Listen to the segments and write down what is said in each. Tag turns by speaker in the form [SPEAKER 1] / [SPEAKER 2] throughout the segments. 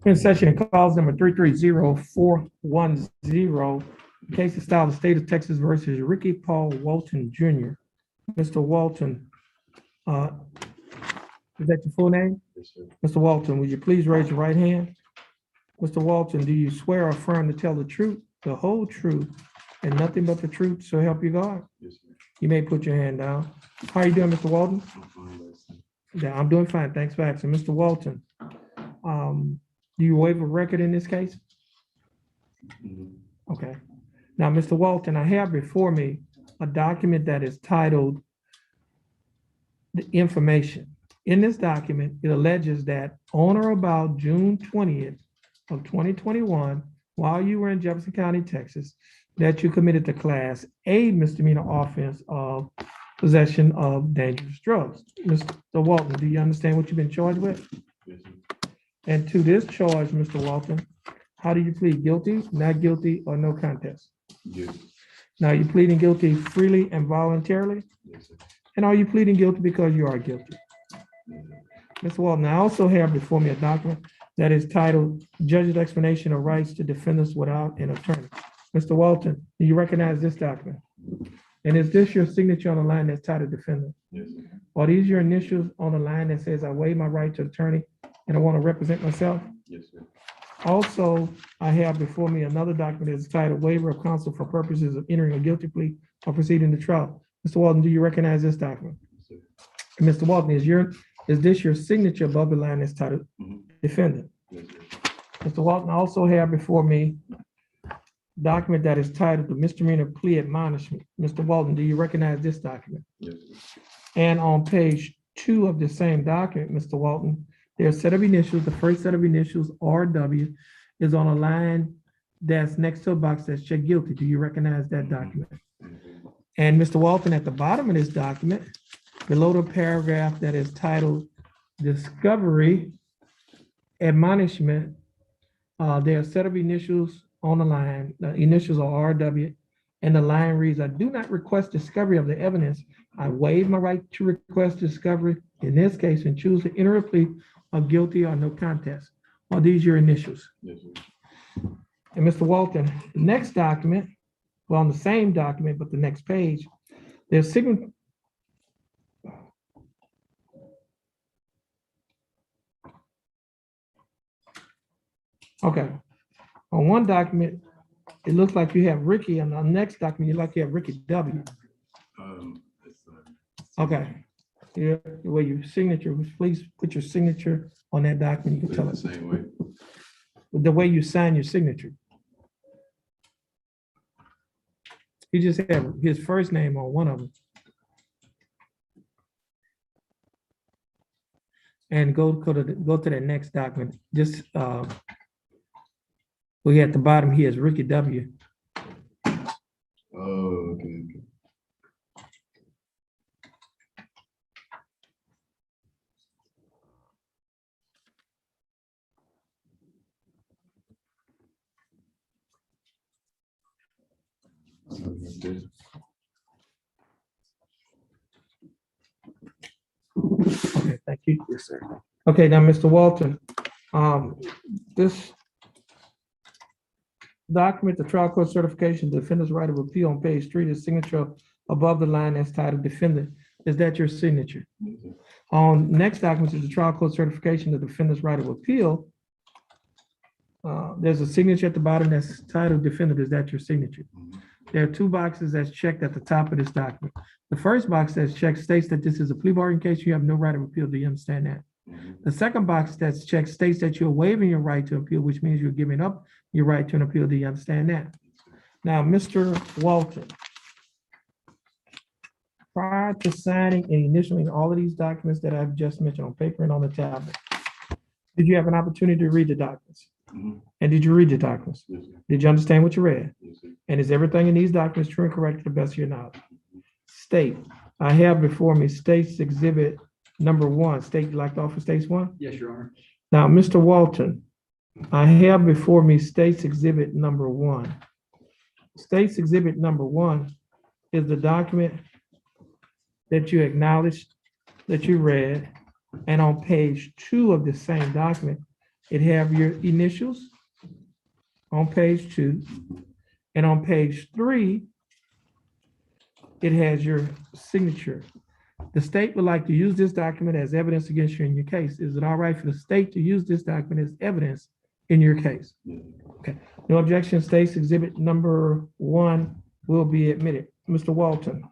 [SPEAKER 1] In session in cause number 330410. Case is styled the state of Texas versus Ricky Paul Walton Jr. Mr. Walton, is that your full name?
[SPEAKER 2] Yes, sir.
[SPEAKER 1] Mr. Walton, would you please raise your right hand? Mr. Walton, do you swear or affirm to tell the truth, the whole truth, and nothing but the truth, so help you God?
[SPEAKER 2] Yes, sir.
[SPEAKER 1] You may put your hand down. How are you doing, Mr. Walton?
[SPEAKER 2] I'm fine, sir.
[SPEAKER 1] Yeah, I'm doing fine. Thanks for asking. Mr. Walton, do you waive a record in this case?
[SPEAKER 2] Mhm.
[SPEAKER 1] Okay. Now, Mr. Walton, I have before me a document that is titled the information. In this document, it alleges that on or about June 20th of 2021, while you were in Jefferson County, Texas, that you committed the class A misdemeanor offense of possession of dangerous drugs. Mr. Walton, do you understand what you've been charged with?
[SPEAKER 2] Yes, sir.
[SPEAKER 1] And to this charge, Mr. Walton, how do you plead? Guilty, not guilty, or no contest?
[SPEAKER 2] Yes.
[SPEAKER 1] Now, are you pleading guilty freely and voluntarily?
[SPEAKER 2] Yes, sir.
[SPEAKER 1] And are you pleading guilty because you are guilty?
[SPEAKER 2] Yes, sir.
[SPEAKER 1] Mr. Walton, I also have before me a document that is titled Judge's Explanation of Rights to Defendants Without an Attorney. Mr. Walton, do you recognize this document? And is this your signature on the line that's titled defendant?
[SPEAKER 2] Yes, sir.
[SPEAKER 1] Are these your initials on the line that says I waive my right to attorney and I want to represent myself?
[SPEAKER 2] Yes, sir.
[SPEAKER 1] Also, I have before me another document that's titled Waiver of Counsel for Purposes of Entering a Guilty Plea or Proceeding to Trial. Mr. Walton, do you recognize this document?
[SPEAKER 2] Yes, sir.
[SPEAKER 1] And Mr. Walton, is this your signature above the line that's titled
[SPEAKER 2] Mhm.
[SPEAKER 1] defendant?
[SPEAKER 2] Yes, sir.
[SPEAKER 1] Mr. Walton, I also have before me a document that is titled the Misdemeanor Plea Admonishment. Mr. Walton, do you recognize this document?
[SPEAKER 2] Yes, sir.
[SPEAKER 1] And on page 2 of the same document, Mr. Walton, there's a set of initials. The first set of initials, RW, is on a line that's next to a box that's checked guilty. Do you recognize that document?
[SPEAKER 2] Mhm.
[SPEAKER 1] And Mr. Walton, at the bottom of this document, below the paragraph that is titled Discovery Admonishment, there are a set of initials on the line. The initials are RW, and the line reads, I do not request discovery of the evidence. I waive my right to request discovery in this case and choose to enter a plea of guilty or no contest. Are these your initials?
[SPEAKER 2] Yes, sir.
[SPEAKER 1] And Mr. Walton, the next document, well, on the same document, but the next page, there's signature. Okay. On one document, it looks like you have Ricky, and on the next document, you like you have Ricky W.
[SPEAKER 2] It's,
[SPEAKER 1] Okay. Yeah, where your signature, please put your signature on that document. You can tell
[SPEAKER 2] the
[SPEAKER 1] us
[SPEAKER 2] same way.
[SPEAKER 1] the way you sign your signature. You just have his first name on one of them. And go to the next document. Just we at the bottom here is Ricky W.
[SPEAKER 2] Oh, okay. Okay.
[SPEAKER 1] Okay, thank you.
[SPEAKER 2] Yes, sir.
[SPEAKER 1] Okay, now, Mr. Walton, this document, the trial court certification, defendant's right of appeal on page 3, the signature above the line that's titled defendant. Is that your signature?
[SPEAKER 2] Yes, sir.
[SPEAKER 1] On next document is the trial court certification, the defendant's right of appeal. There's a signature at the bottom that's titled defendant. Is that your signature?
[SPEAKER 2] Mhm.
[SPEAKER 1] There are two boxes that's checked at the top of this document. The first box that's checked states that this is a plea bargain case. You have no right of appeal. Do you understand that?
[SPEAKER 2] Mhm.
[SPEAKER 1] The second box that's checked states that you're waiving your right to appeal, which means you're giving up your right to an appeal. Do you understand that? Now, Mr. Walton, prior to signing and initialing all of these documents that I've just mentioned on paper and on the tablet, did you have an opportunity to read the documents?
[SPEAKER 2] Mhm.
[SPEAKER 1] And did you read the documents?
[SPEAKER 2] Yes, sir.
[SPEAKER 1] Did you understand what you read?
[SPEAKER 2] Yes, sir.
[SPEAKER 1] And is everything in these documents true and correct to the best of your knowledge? State, I have before me State's Exhibit number 1. State, you like to offer State's 1?
[SPEAKER 3] Yes, Your Honor.
[SPEAKER 1] Now, Mr. Walton, I have before me State's Exhibit number 1. State's Exhibit number 1 is the document that you acknowledged, that you read, and on page 2 of the same document, it have your initials on page 2, and on page 3, it has your signature. The state would like to use this document as evidence against you in your case. Is it all right for the state to use this document as evidence in your case? Okay, no objection, states exhibit number 1 will be admitted. Mr. Walton,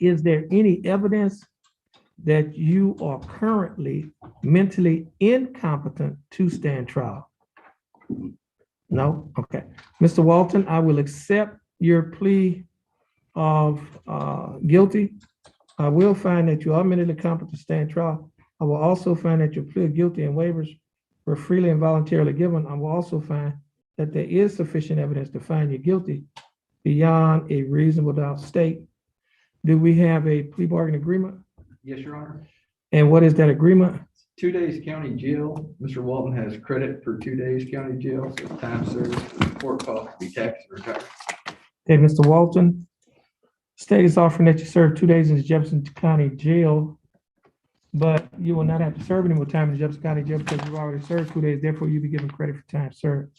[SPEAKER 1] is there any evidence that you are currently mentally incompetent to stand trial? No? Okay. Mr. Walton, I will accept your plea of guilty. I will find that you are mentally competent to stand trial. I will also find that your plea of guilty and waivers were freely and voluntarily given. I will also find that there is sufficient evidence to find you guilty beyond a reasonable doubt. State, do we have a plea bargain agreement?
[SPEAKER 3] Yes, Your Honor.
[SPEAKER 1] And what is that agreement?
[SPEAKER 3] 2 days county jail. Mr. Walton has credit for 2 days county jail, so time served, court cost to be taxed and retired.
[SPEAKER 1] Okay, Mr. Walton, state is offering that you serve 2 days in the Jefferson County Jail, but you will not have to serve any more time in the Jefferson County Jail because you've already served 2 days. Therefore, you'll be given credit for time served.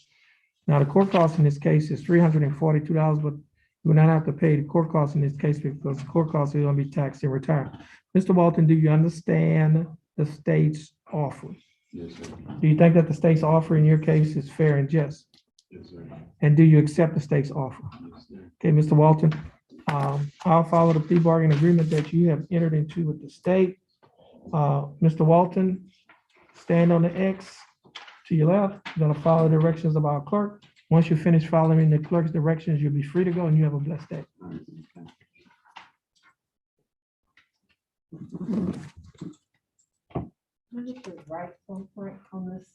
[SPEAKER 1] Now, the court cost in this case is $342, but you will not have to pay the court cost in this case because the court cost is going to be taxed and retired. Mr. Walton, do you understand the state's offer?
[SPEAKER 2] Yes, sir.
[SPEAKER 1] Do you think that the state's offer in your case is fair and just?
[SPEAKER 2] Yes, sir.
[SPEAKER 1] And do you accept the state's offer?
[SPEAKER 2] Yes, sir.
[SPEAKER 1] Okay, Mr. Walton, I'll follow the plea bargain agreement that you have entered into with the state. Mr. Walton, stand on the X to your left. You're gonna follow the directions of our clerk. Once you finish following the clerk's directions, you'll be free to go and you have a blessed day.
[SPEAKER 2] All right, thank you.
[SPEAKER 4] I just write some point on this.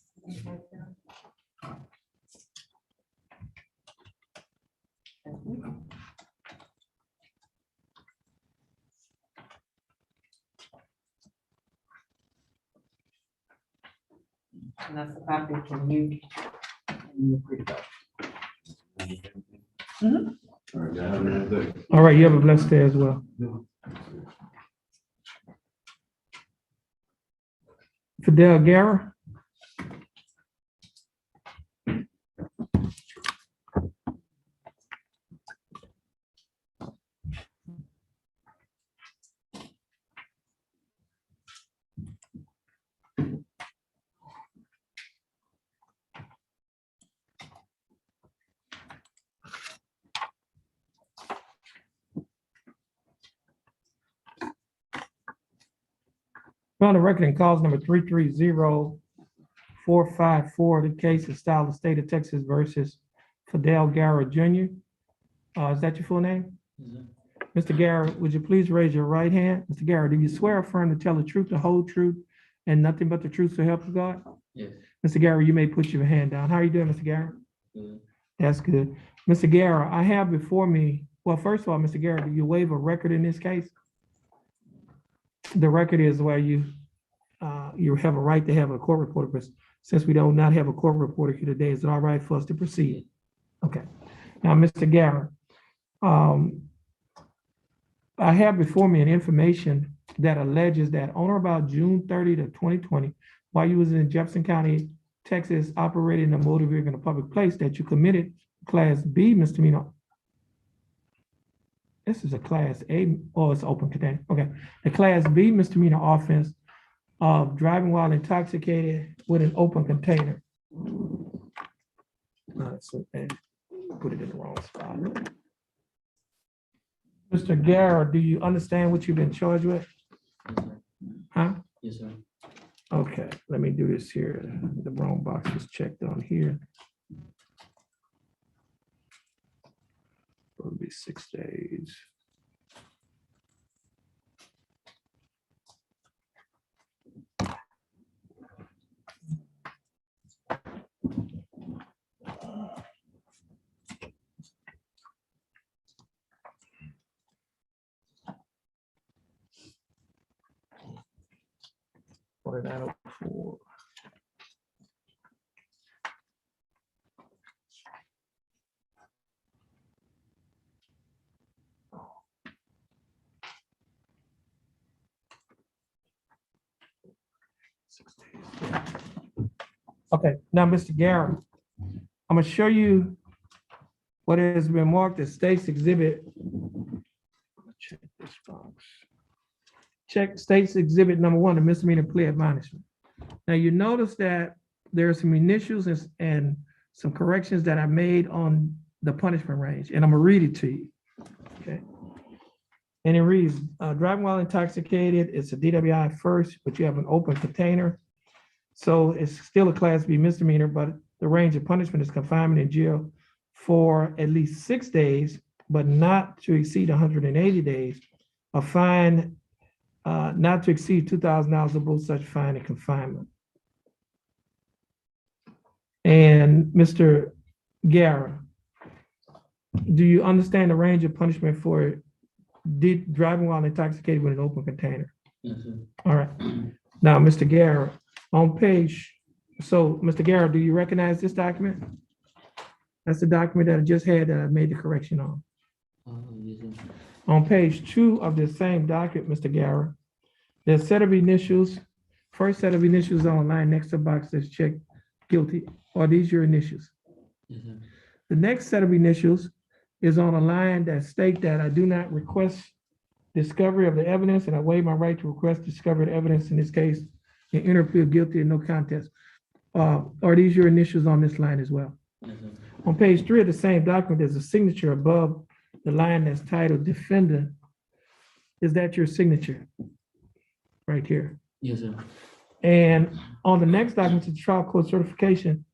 [SPEAKER 4] And that's a copy from you. And you're free to go.
[SPEAKER 2] All right, y'all have a nice day.
[SPEAKER 1] All right, you have a blessed day as well. Fidel Guerra. On the record in cause number 330454, the case is styled the state of Texas versus Fidel Guerra Jr. Is that your full name? Mr. Guerra, would you please raise your right hand? Mr. Guerra, do you swear or affirm to tell the truth, the whole truth, and nothing but the truth to help you God?
[SPEAKER 3] Yes.
[SPEAKER 1] Mr. Guerra, you may put your hand down. How are you doing, Mr. Guerra?
[SPEAKER 3] Good.
[SPEAKER 1] That's good. Mr. Guerra, I have before me, well, first of all, Mr. Guerra, do you waive a record in this case? The record is where you have a right to have a court reporter, but since we do not have a court reporter here today, is it all right for us to proceed? Okay. Now, Mr. Guerra, I have before me an information that alleges that on or about June 30th of 2020, while you was in Jefferson County, Texas, operating a motor vehicle in a public place, that you committed Class B misdemeanor. This is a Class A, oh, it's open container. Okay, the Class B misdemeanor offense of driving while intoxicated with an open container. So, put it in the wrong spot. Mr. Guerra, do you understand what you've been charged with? Huh?
[SPEAKER 3] Yes, sir.
[SPEAKER 1] Okay, let me do this here. The wrong box is checked on here. It'll be 6 days. What did I look for? Okay, now, Mr. Garrett, I'm gonna show you what has been marked as State's Exhibit. Check this box. Check State's Exhibit number 1, the misdemeanor plea admonishment. Now, you notice that there are some initials and some corrections that I made on the punishment range, and I'm gonna read it to you. Okay. And it reads, driving while intoxicated, it's a DWI first, but you have an open container. So it's still a Class B misdemeanor, but the range of punishment is confinement in jail for at least 6 days, but not to exceed 180 days. A fine not to exceed $2,000 of both such fine and confinement. And Mr. Guerra, do you understand the range of punishment for driving while intoxicated with an open container?
[SPEAKER 5] Yes, sir.
[SPEAKER 1] All right. Now, Mr. Guerra, on page, so Mr. Guerra, do you recognize this document? That's the document that I just had that I made the correction on.
[SPEAKER 5] Yes, sir.
[SPEAKER 1] On page 2 of the same document, Mr. Guerra, there's a set of initials. First set of initials on line next to the box that's checked guilty. Are these your initials?
[SPEAKER 5] Yes, sir.
[SPEAKER 1] The next set of initials is on a line that state that I do not request discovery of the evidence and I waive my right to request discovery of evidence in this case and enter plea guilty and no contest. Are these your initials on this line as well?
[SPEAKER 5] Yes, sir.
[SPEAKER 1] On page 3 of the same document, there's a signature above the line that's titled defendant. Is that your signature? Right here.
[SPEAKER 5] Yes, sir.
[SPEAKER 1] And on the next document, the trial court certification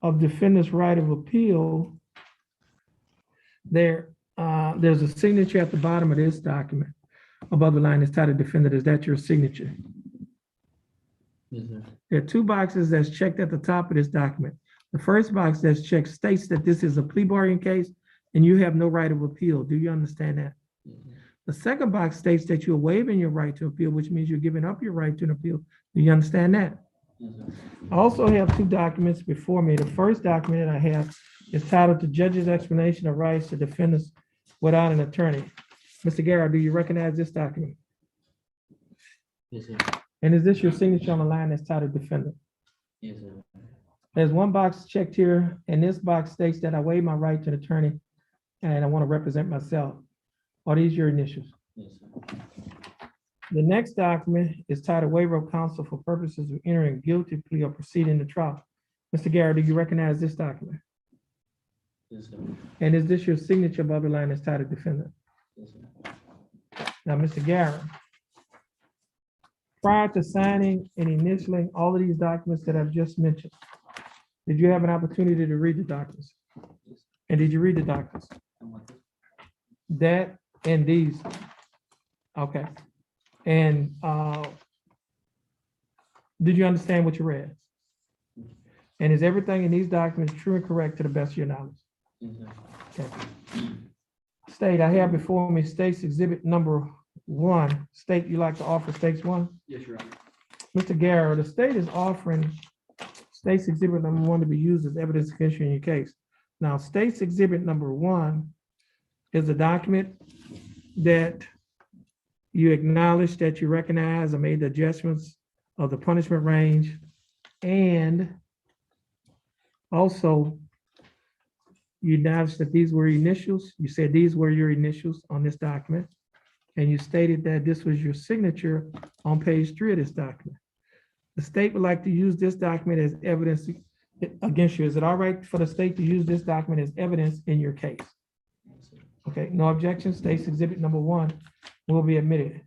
[SPEAKER 1] of defendant's right of appeal, there's a signature at the bottom of this document above the line that's titled defendant. Is that your signature?
[SPEAKER 5] Yes, sir.
[SPEAKER 1] There are 2 boxes that's checked at the top of this document. The first box that's checked states that this is a plea bargain case and you have no right of appeal. Do you understand that?
[SPEAKER 5] Yes, sir.
[SPEAKER 1] The second box states that you're waiving your right to appeal, which means you're giving up your right to an appeal. Do you understand that?
[SPEAKER 5] Yes, sir.
[SPEAKER 1] I also have 2 documents before me. The first document that I have is titled The Judge's Explanation of Rights to Defendants Without an Attorney. Mr. Guerra, do you recognize this document?
[SPEAKER 5] Yes, sir.
[SPEAKER 1] And is this your signature on the line that's titled Defendant?
[SPEAKER 5] Yes, sir.
[SPEAKER 1] There's 1 box checked here, and this box states that I waive my right to an attorney and I want to represent myself. Are these your initials?
[SPEAKER 5] Yes, sir.
[SPEAKER 1] The next document is titled Waiver of Counsel for Purposes of Entering a Guilty Plea or Proceeding to Trial. Mr. Guerra, do you recognize this document?
[SPEAKER 5] Yes, sir.
[SPEAKER 1] And is this your signature above the line that's titled Defendant?
[SPEAKER 5] Yes, sir.
[SPEAKER 1] Now, Mr. Guerra, prior to signing and initialing all of these documents that I've just mentioned, did you have an opportunity to read the documents? And did you read the documents?
[SPEAKER 5] And what is-
[SPEAKER 1] That and these. Okay. And did you understand what you read? And is everything in these documents true and correct to the best of your knowledge?
[SPEAKER 5] Yes, sir.
[SPEAKER 1] Okay. State, I have before me State's Exhibit number 1. State, you like to offer State's 1?
[SPEAKER 3] Yes, Your Honor.
[SPEAKER 1] Mr. Guerra, the state is offering State's Exhibit number 1 to be used as evidence against you in your case. Now, State's Exhibit number 1 is a document that you acknowledge that you recognize or made the adjustments of the punishment range. And also, you acknowledged that these were initials. You said these were your initials on this document. And you stated that this was your signature on page 3 of this document. The state would like to use this document as evidence against you. Is it all right for the state to use this document as evidence in your case?
[SPEAKER 5] Yes, sir.
[SPEAKER 1] Okay, no objection. State's Exhibit number 1 will be admitted.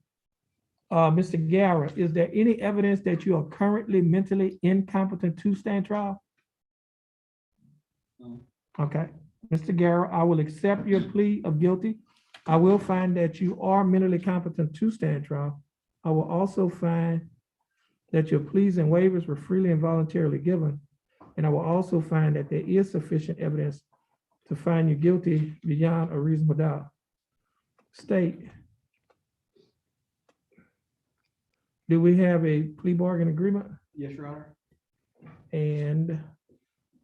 [SPEAKER 1] Mr. Guerra, is there any evidence that you are currently mentally incompetent to stand trial?
[SPEAKER 5] No.
[SPEAKER 1] Okay, Mr. Guerra, I will accept your plea of guilty. I will find that you are mentally competent to stand trial. I will also find that your pleas and waivers were freely and voluntarily given. And I will also find that there is sufficient evidence to find you guilty beyond a reasonable doubt. State, do we have a plea bargain agreement?
[SPEAKER 3] Yes, Your Honor.
[SPEAKER 1] And,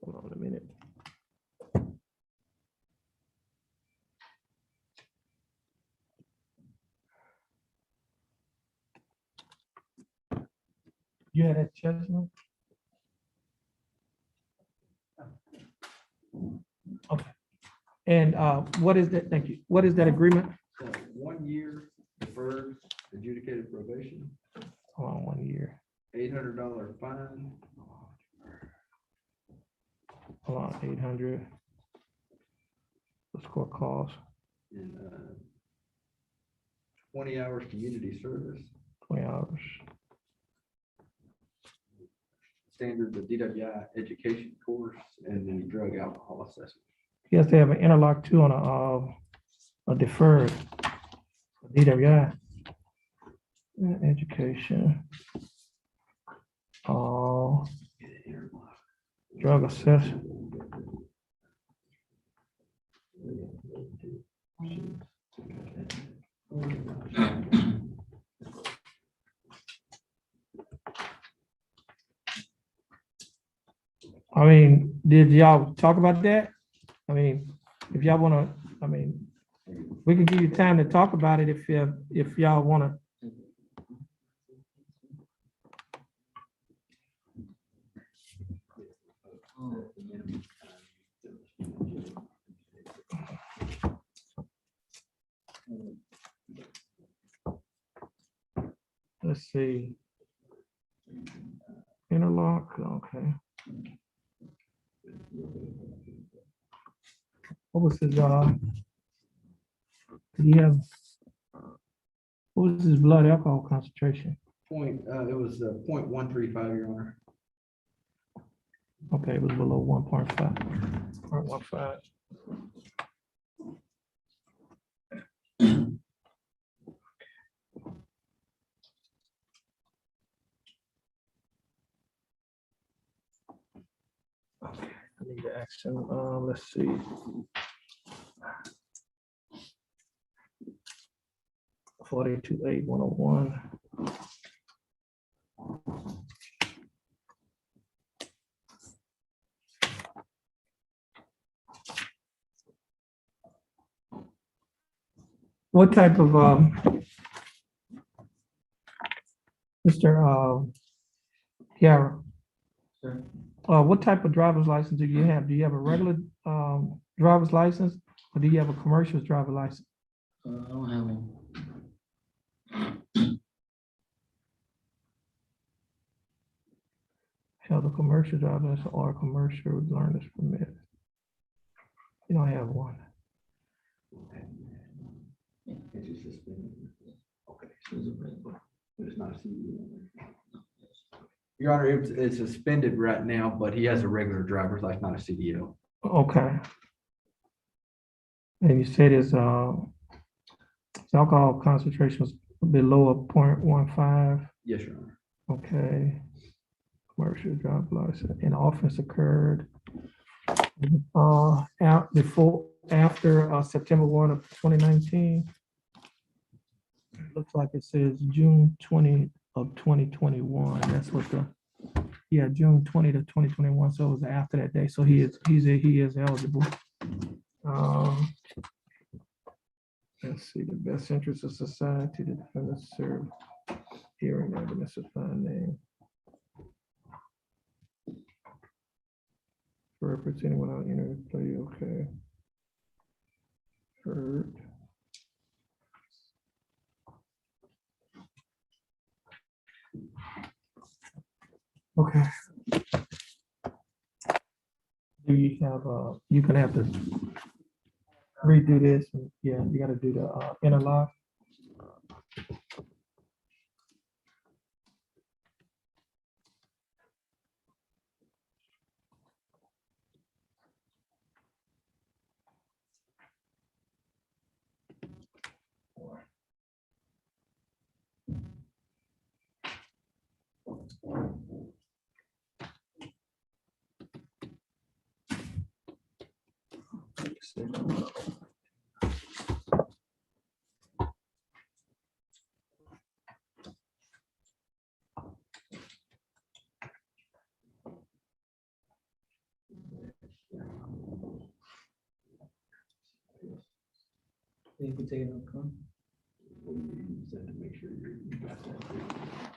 [SPEAKER 1] hold on a minute. You had that judgment? And what is that? Thank you. What is that agreement?
[SPEAKER 3] 1 year deferred adjudicated probation,
[SPEAKER 1] Hold on, 1 year.
[SPEAKER 3] $800 fine,
[SPEAKER 1] Hold on, 800. What's court cost?
[SPEAKER 3] and 20 hours community service,
[SPEAKER 1] 20 hours.
[SPEAKER 3] standard the DWI education course, and then drug alcohol assessment.
[SPEAKER 1] He has to have an interlock too on a deferred DWI. Education. Drug assessment. I mean, did y'all talk about that? I mean, if y'all wanna, I mean, we can give you time to talk about it if y'all wanna. Let's see. Interlock, okay. What was his, did he have, what was his blood alcohol concentration?
[SPEAKER 3] It was 0.135, Your Honor.
[SPEAKER 1] Okay, it was below 1.5. 0.15. Okay, I need to action, let's see. Forty-two eight one oh one. What type of, Mr. Kiara,
[SPEAKER 5] Sir,
[SPEAKER 1] what type of driver's license do you have? Do you have a regular, driver's license, or do you have a commercial driver's license?
[SPEAKER 5] I don't have one.
[SPEAKER 1] Have a commercial driver's license or a commercial learner's permit? You don't have one.
[SPEAKER 3] It's just suspended. Okay,
[SPEAKER 5] It was a regular.
[SPEAKER 3] it's not a CDL. Your Honor, it's suspended right now, but he has a regular driver's license, not a CDL.
[SPEAKER 1] Okay. And you said his alcohol concentration was below a 0.15.
[SPEAKER 3] Yes, Your Honor.
[SPEAKER 1] Okay. Commercial driver's license, and offense occurred after September 1 of 2019. Looks like it says June 20 of 2021. That's what yeah, June 20 to 2021. So it was after that day. So he is eligible. Let's see, the best interest of society, the defendant served hearing evidence of fine name. Representing without entering play, okay. Heard. Okay. Do you have, you can have to redo this, and yeah, you gotta do the interlock.
[SPEAKER 5] You can take it up, huh?
[SPEAKER 3] Use that to make sure you got that.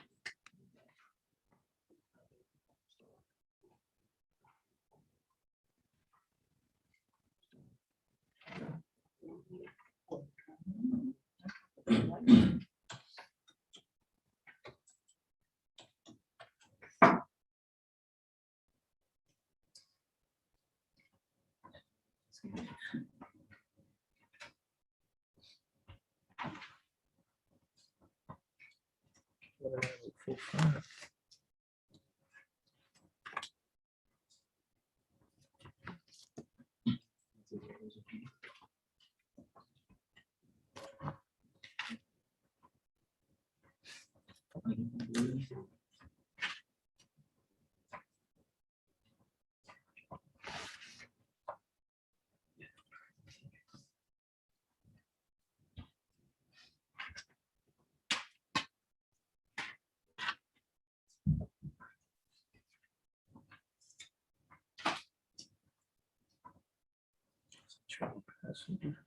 [SPEAKER 1] Travel passenger.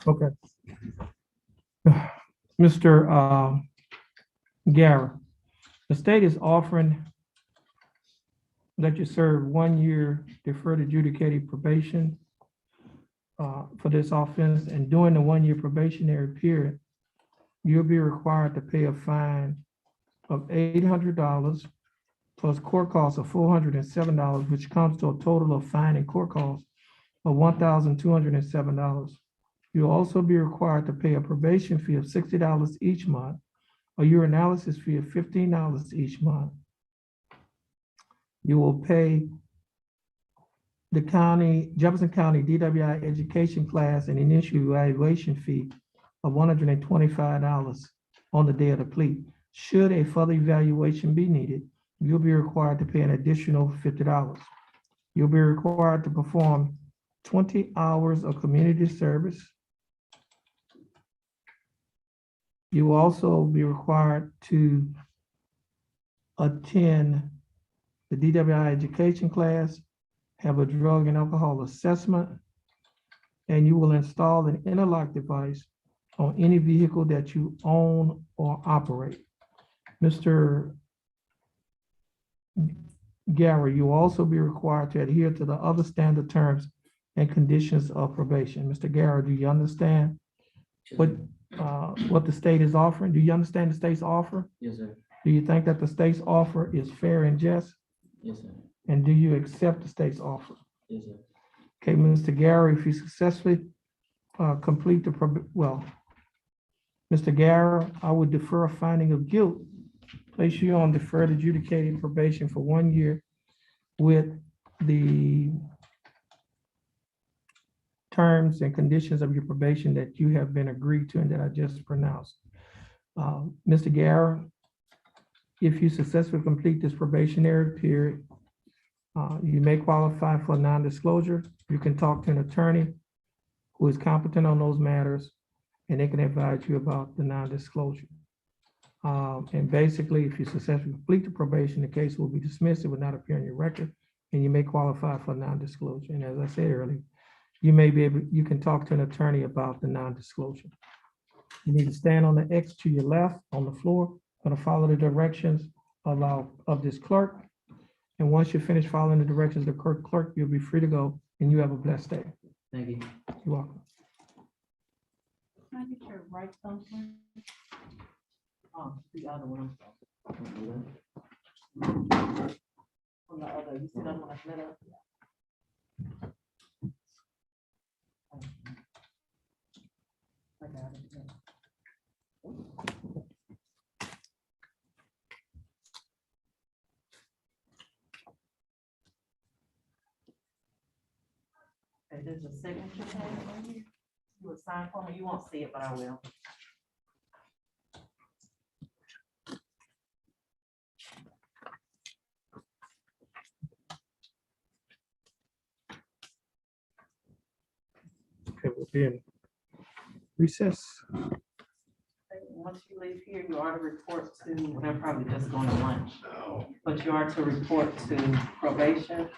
[SPEAKER 1] Okay. Mr. Guerra, the state is offering that you serve 1 year deferred adjudicated probation for this offense, and during the 1 year probationary period, you'll be required to pay a fine of $800 plus court costs of $407, which comes to a total of fine and court costs of $1,207. You'll also be required to pay a probation fee of $60 each month, a urinalysis fee of $15 each month. You will pay the Jefferson County DWI education class and initial evaluation fee of $125 on the day of the plea. Should a further evaluation be needed, you'll be required to pay an additional $50. You'll be required to perform 20 hours of community service. You will also be required to attend the DWI education class, have a drug and alcohol assessment, and you will install an interlock device on any vehicle that you own or operate. Mr. Gary, you will also be required to adhere to the other standard terms and conditions of probation. Mr. Gary, do you understand what the state is offering? Do you understand the state's offer?
[SPEAKER 5] Yes, sir.
[SPEAKER 1] Do you think that the state's offer is fair and just?
[SPEAKER 5] Yes, sir.
[SPEAKER 1] And do you accept the state's offer?
[SPEAKER 5] Yes, sir.
[SPEAKER 1] Okay, Mr. Gary, if you successfully complete the, Mr. Gary, I would defer a finding of guilt, place you on deferred adjudicated probation for 1 year with the terms and conditions of your probation that you have been agreed to and that I just pronounced. Mr. Gary, if you successfully complete this probationary period, you may qualify for non-disclosure. You can talk to an attorney who is competent on those matters, and they can advise you about the non-disclosure. And basically, if you successfully complete the probation, the case will be dismissed. It will not appear on your record, and you may qualify for non-disclosure. And as I said earlier, you can talk to an attorney about the non-disclosure. You need to stand on the X to your left on the floor, going to follow the directions of this clerk. And once you finish following the directions of the clerk, you'll be free to go, and you have a blessed day.
[SPEAKER 5] Thank you.
[SPEAKER 1] You're welcome.
[SPEAKER 4] Can I get your right thumb, please? Oh, the other one. On the other, you see that one that's lit up? I got it. Yeah. Okay, there's a signature page right here. You would sign for me, you won't see it, but I will.
[SPEAKER 1] Okay, we'll be in recess.
[SPEAKER 4] Okay, once you leave here, you are to report to, well, they're probably just going to lunch. But you are to report to probation